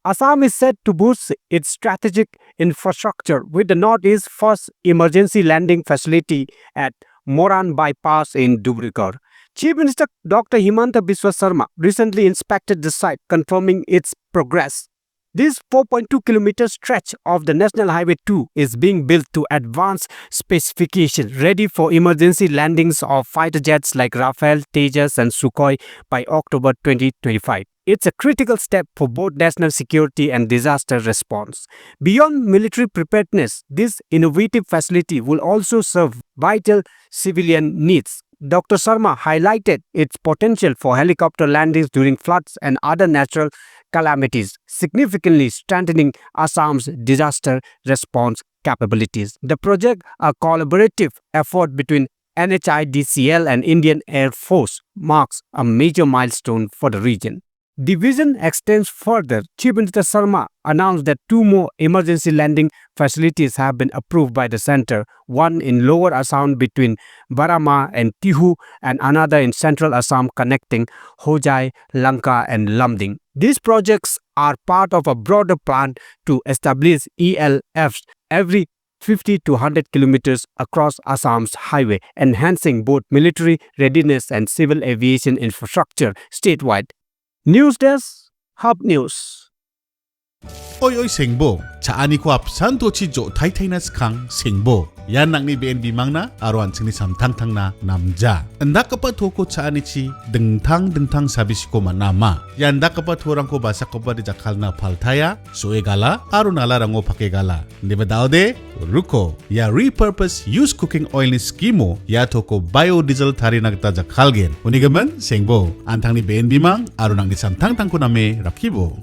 Assam is set to boost its strategic infrastructure with the Northeast's first emergency landing facility at Moran Bypass in Dubrugarh. Chief Minister Dr. Himanta Biswa Sarma recently inspected the site, confirming its progress. This 4.2-kilometer stretch of the National Highway 2 is being built to advanced specifications, ready for emergency landings of fighter jets like Rafale, Tejas and Sukhoi by October 2025. It's a critical step for both national security and disaster response. Beyond military preparedness, this innovative facility will also serve vital civilian needs. Dr. Sarma highlighted its potential for helicopter landings during floods and other natural calamities, significantly strengthening Assam's disaster response capabilities. The project, a collaborative effort between NHIDCL and Indian Air Force, marks a major milestone for the region. The vision extends further. Chief Minister Sarma announced that 2 more emergency landing facilities have been approved by the center, one in Lower Assam between Barama and Tihu and another in Central Assam connecting Hojai, Lanka and Lamding. These projects are part of a broader plan to establish ELFs every 50 to 100 kilometers across Assam's highway, enhancing both military readiness and civil aviation infrastructure statewide. News Desk, Hub News. Oy sengbo, chaani ko apsan tochi jo thai na skang sengbo. Yan nang ni BNB mangna aruan sini samtang tang na namja. Anda kapat ko chaani chi dengtang sabisi ko manama. Yan da kapat orang ko basa ko ba di jakal na paltaya, soe gala, aru nala rango pake gala. Diba daude, ruko, ya repurpose use cooking oil ni skimo, ya toko biodiesel tari nagta jakal gen. Unigaman, sengbo, antang ni BNB mang, aru nang di samtang tang ko name rakibo.